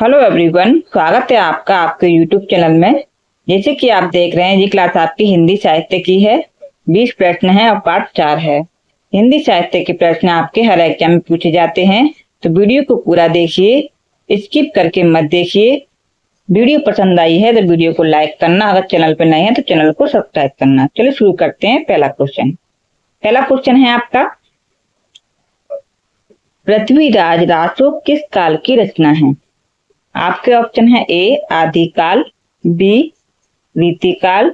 Hello everyone, स्वागत है आपका आपके यूट्यूब चैनल में। जैसे कि आप देख रहे हैं, ये क्लास आपकी हिंदी साहित्य की है। 20 प्रश्न है और पार्ट 4 है। हिंदी साहित्य के प्रश्न आपके हर एग्जाम में पूछे जाते हैं, तो वीडियो को पूरा देखिए, स्किप करके मत देखिए। वीडियो पसंद आई है तो वीडियो को लाइक करना, अगर चैनल पर नए हैं तो चैनल को सब्सक्राइब करना। चलिए शुरू करते हैं। पहला क्वेश्चन है आपका, पृथ्वीराज रासो किस काल की रचना है? आपके ऑप्शन है ए आदिकाल, बी रीतिकाल,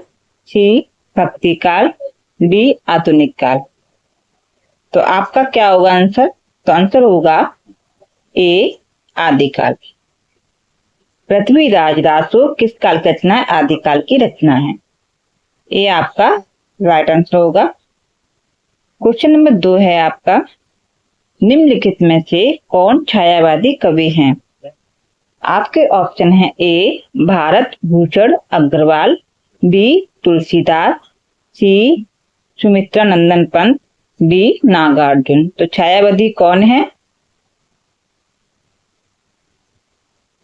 सी भक्तिकाल, डी आधुनिक काल। तो आपका क्या होगा आंसर? तो आंसर होगा ए आदिकाल। पृथ्वीराज रासो किस काल की रचना है? आदिकाल की रचना है। ए आपका राइट आंसर होगा। क्वेश्चन नंबर 2 है आपका, निम्नलिखित में से कौन छायावादी कवि हैं? आपके ऑप्शन है ए भारत भूषण अग्रवाल, बी तुलसीदास, सी सुमित्रा नंदन पंत, डी नागार्जुन। तो छायावादी कौन है?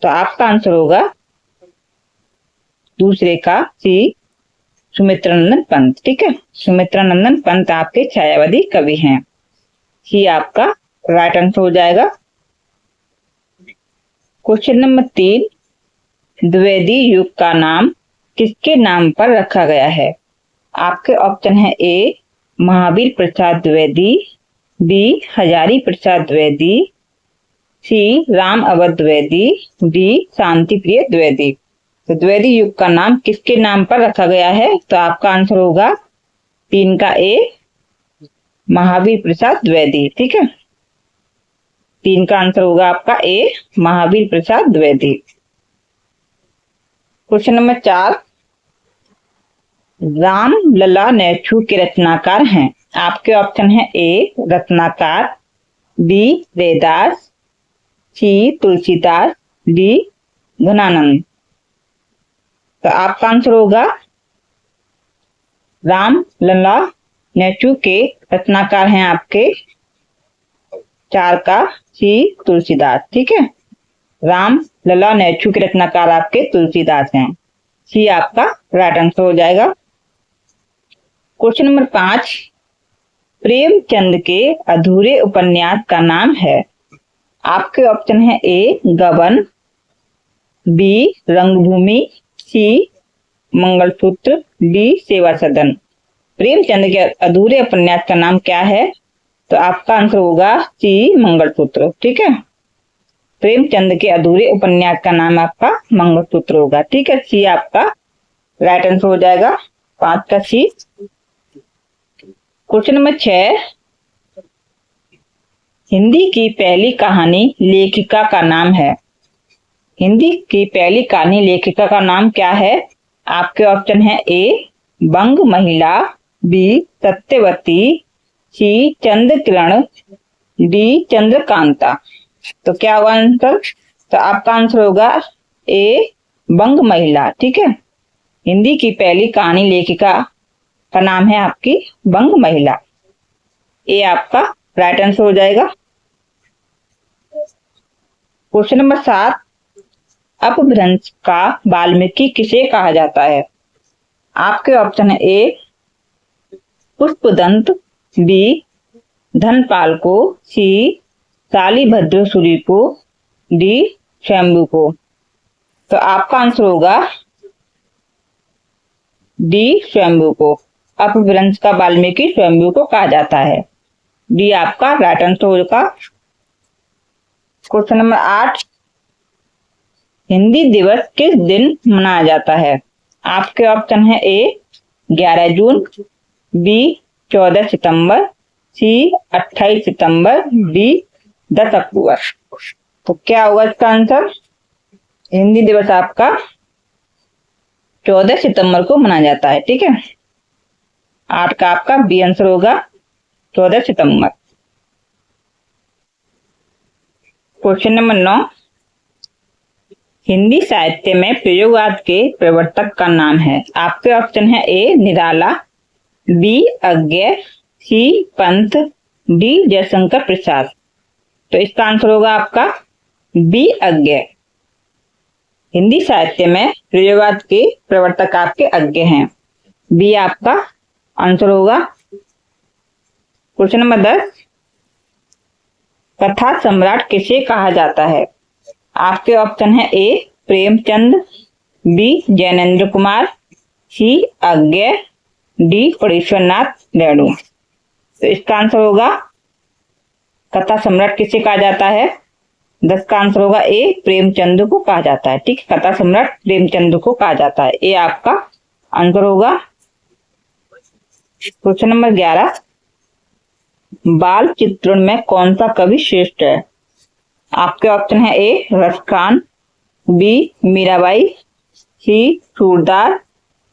तो आपका आंसर होगा दूसरे का सी सुमित्रा नंदन पंत। ठीक है, सुमित्रा नंदन पंत आपके छायावादी कवि हैं। सी आपका राइट आंसर हो जाएगा। क्वेश्चन नंबर 3, द्विवेदी युग का नाम किसके नाम पर रखा गया है? आपके ऑप्शन है ए महावीर प्रसाद द्विवेदी, बी हजारी प्रसाद द्विवेदी, सी राम अवध द्विवेदी, डी शांति प्रिय द्विवेदी। तो द्विवेदी युग का नाम किसके नाम पर रखा गया है? तो आपका आंसर होगा 3 का ए महावीर प्रसाद द्विवेदी। ठीक है, 3 का आंसर होगा आपका ए महावीर प्रसाद द्विवेदी। क्वेश्चन नंबर 4, रामलला नेछू के रचनाकार हैं? आपके ऑप्शन है ए रत्नाकर, बी रैदास, सी तुलसीदास, डी घनानंद। तो आपका आंसर होगा रामलला नेछू के रचनाकार हैं आपके 4 का सी तुलसीदास। ठीक है, राम लला नेछू के रचनाकार आपके तुलसीदास हैं। सी आपका राइट आंसर हो जाएगा। क्वेश्चन नंबर 5, प्रेमचंद के अधूरे उपन्यास का नाम है? आपके ऑप्शन है ए गबन, बी रंगभूमि, सी मंगलसूत्र, डी सेवा सदन। प्रेमचंद के अधूरे उपन्यास का नाम क्या है? तो आपका आंसर होगा सी मंगलसूत्र। ठीक है, प्रेमचंद के अधूरे उपन्यास का नाम आपका मंगलसूत्र होगा। ठीक है, सी आपका राइट आंसर हो जाएगा, 5 का सी। क्वेश्चन नंबर 6, हिंदी की पहली कहानी लेखिका का नाम है? हिंदी की पहली कहानी लेखिका का नाम क्या है? आपके ऑप्शन है ए बंग महिला, बी सत्यवती, सी चंद्र किरण, डी चंद्रकांता। तो क्या होगा आंसर? तो आपका आंसर होगा ए बंग महिला। ठीक है, हिंदी की पहली कहानी लेखिका का नाम है आपकी बंग महिला। ए आपका राइट आंसर हो जाएगा। क्वेश्चन नंबर 7, अपभ्रंश का वाल्मीकि किसे कहा जाता है? आपके ऑप्शन है ए पुष्पदंत, बी धनपाल को, सी शालिभद्र सूरी को, डी शंभु को। तो आपका आंसर होगा डी शंभु को। अपभ्रंश का वाल्मीकि शंभु को कहा जाता है। डी आपका राइट आंसर होगा। क्वेश्चन नंबर 8, हिंदी दिवस किस दिन मनाया जाता है? आपके ऑप्शन है ए 11 जून, बी 14 सितंबर, सी 28 सितंबर, डी 10 अक्टूबर। तो क्या होगा इसका आंसर? हिंदी दिवस आपका 14 सितंबर को मनाया जाता है। ठीक है, 8 का आपका बी आंसर होगा 14 सितंबर। क्वेश्चन नंबर 9, हिंदी साहित्य में प्रयोगवाद के प्रवर्तक का नाम है? आपके ऑप्शन है ए निराला, बी अज्ञेय, सी पंत, डी जयशंकर प्रसाद। तो इसका आंसर होगा आपका बी अज्ञेय। हिंदी साहित्य में प्रयोगवाद के प्रवर्तक आपके अज्ञे हैं। बी आपका आंसर होगा। क्वेश्चन नंबर 10, कथा सम्राट किसे कहा जाता है? आपके ऑप्शन है ए प्रेमचंद, बी जैनेन्द्र कुमार, सी अज्ञे, डी परेश्वरनाथ रेणु। तो इसका आंसर होगा कथा सम्राट किसे कहा जाता है? 10 का आंसर होगा ए प्रेमचंद को कहा जाता है। ठीक, कथा सम्राट प्रेमचंद को कहा जाता है। ए आपका आंसर होगा। क्वेश्चन नंबर 11, बाल चित्रण में कौन सा कवि श्रेष्ठ है? आपके ऑप्शन है ए रसखान, बी मीराबाई, सी सूरदास,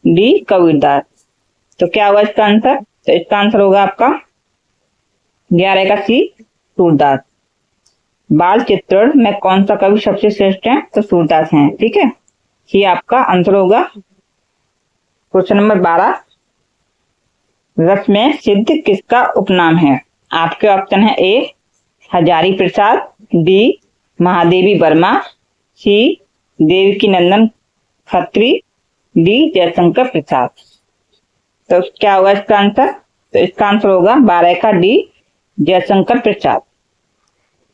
डी कबीरदास। तो क्या होगा इसका आंसर? तो इसका आंसर होगा आपका 11 का सी सूरदास। बाल चित्रण में कौन सा कवि सबसे श्रेष्ठ है? तो सूरदास हैं। ठीक है, सी आपका आंसर होगा। क्वेश्चन नंबर 12, रस में सिद्ध किसका उपनाम है? आपके ऑप्शन है ए हजारी प्रसाद, बी महादेवी वर्मा, सी देवकी नंदन खत्री, डी जयशंकर प्रसाद। तो क्या होगा इसका आंसर? तो इसका आंसर होगा 12 का डी जयशंकर प्रसाद।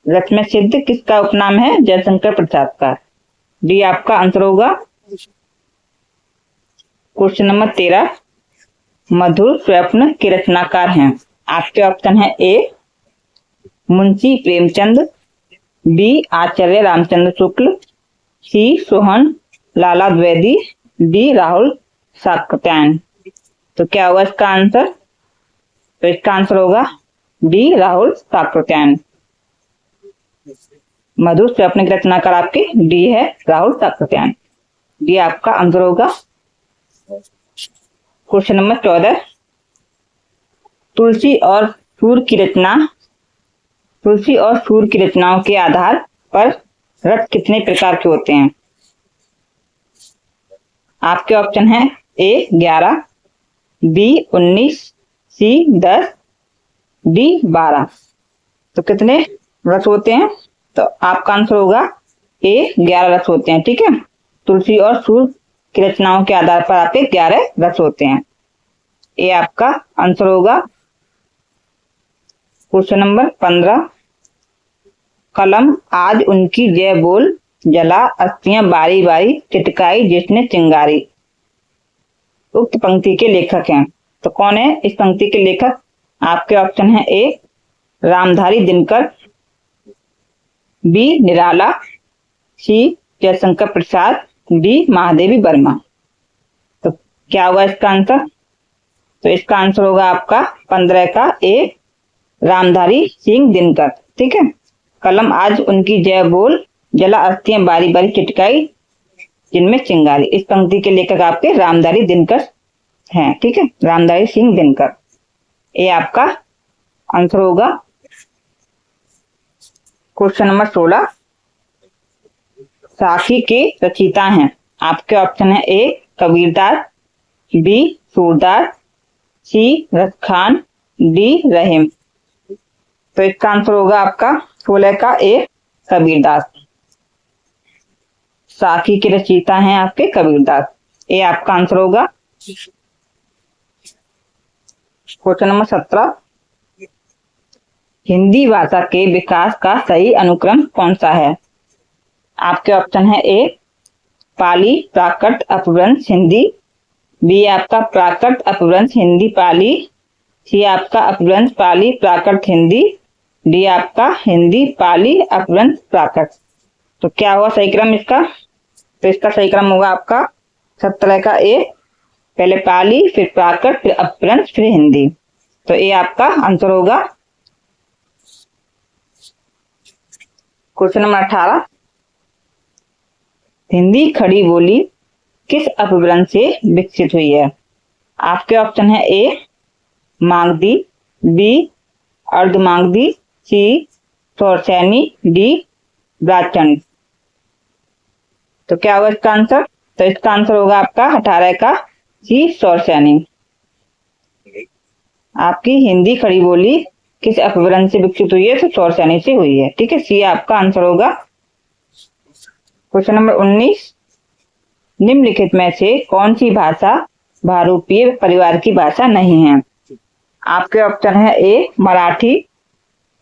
रस में सिद्ध किसका उपनाम है? जयशंकर प्रसाद का। डी आपका आंसर होगा। क्वेश्चन नंबर 13, मधुर स्वप्न के रचनाकार हैं। आपके ऑप्शन है ए मुंशी प्रेमचंद, बी आचार्य रामचंद्र शुक्ल, सी सोहन लाला द्विवेदी, डी राहुल सातकत्यायन। तो क्या होगा इसका आंसर? तो इसका आंसर होगा डी राहुल सातकत्यायन। मधुर स्वप्न के रचनाकार आपके डी है राहुल सातकत्यायन। डी आपका आंसर होगा। क्वेश्चन नंबर 14, तुलसी और सूर की रचनाओं के आधार पर रस कितने प्रकार के होते हैं? आपके ऑप्शन है ए 11, बी 19, सी 10, डी 12। तो कितने रस होते हैं? तो आपका आंसर होगा ए 11 रस होते हैं। ठीक है, तुलसी और सूर की रचनाओं के आधार पर आपके 11 रस होते हैं। ए आपका आंसर होगा। क्वेश्चन नंबर 15, कलम आज उनकी जय बोल, जला अस्थियां बारी बारी, चिटकाई जिसने चिंगारी। उक्त पंक्ति के लेखक हैं। तो कौन है इस पंक्ति के लेखक? आपके ऑप्शन है ए रामधारी दिनकर, बी निराला, सी जयशंकर प्रसाद, डी महादेवी वर्मा। तो क्या होगा इसका आंसर? तो इसका आंसर होगा आपका 15 का ए रामधारी सिंह दिनकर। ठीक है, कलम आज उनकी जय बोल, जला अस्थियां बारी बारी, चिटकाई जिनमें चिंगारी। इस पंक्ति के लेखक आपके रामधारी दिनकर हैं। ठीक है, रामधारी सिंह दिनकर। ये आपका आंसर होगा। क्वेश्चन नंबर 16, साखी के रचयिता हैं। आपके ऑप्शन है ए कबीरदास, बी सूरदास, सी रसखान, डी रहीम। तो इसका आंसर होगा आपका 16 का ए कबीरदास। साखी के रचयिता हैं आपके कबीरदास। ये आपका आंसर होगा। क्वेश्चन नंबर 17, हिंदी भाषा के विकास का सही अनुक्रम कौन सा है? आपके ऑप्शन है ए पाली प्राकृत अपभ्रंश हिंदी, बी आपका प्राकृत अपभ्रंश हिंदी पाली, सी आपका अपभ्रंश पाली प्राकृत हिंदी, डी आपका हिंदी पाली अपभ्रंश प्राकृत। तो क्या हुआ सही क्रम इसका? तो इसका सही क्रम होगा आपका 17 का ए, पहले पाली फिर प्राकृत फिर अपभ्रंश फिर हिंदी। तो ये आपका आंसर होगा। क्वेश्चन नंबर 18, हिंदी खड़ी बोली किस अपभ्रंश से विकसित हुई है? आपके ऑप्शन है ए मागधी, बी अर्धमागधी, सी सौरसैनी, डी ब्राह्मण। तो क्या होगा इसका आंसर? तो इसका आंसर होगा आपका 18 का सी सौरसैनी। आपकी हिंदी खड़ी बोली किस अपभ्रंश से विकसित हुई है? तो सौरसैनी से हुई है। ठीक है, सी आपका आंसर होगा। क्वेश्चन नंबर 19, निम्नलिखित में से कौन सी भाषा बहुरूपीय परिवार की भाषा नहीं है? आपके ऑप्शन है ए मराठी,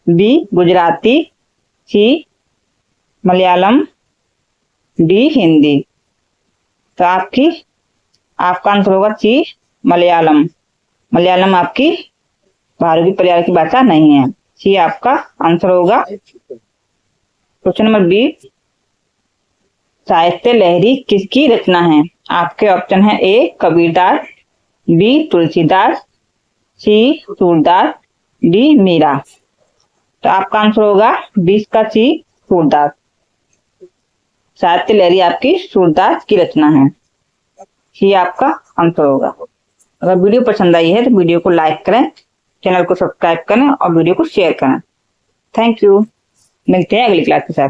बी गुजराती, सी मलयालम, डी हिंदी। तो आपका आंसर होगा सी मलयालम। मलयालम आपकी बहुरूपीय परिवार की भाषा नहीं है। सी आपका आंसर होगा। क्वेश्चन नंबर बी, साहित्य लहरी किसकी रचना है? आपके ऑप्शन है ए कबीरदास, बी तुलसीदास, सी सूरदास, डी मीरा। तो आपका आंसर होगा 20 का सी सूरदास। साहित्य लहरी आपकी सूरदास की रचना है। सी आपका आंसर होगा। अगर वीडियो पसंद आई है तो वीडियो को लाइक करें, चैनल को सब्सक्राइब करें और वीडियो को शेयर करें। Thank you. मिलते हैं अगली क्लास के साथ।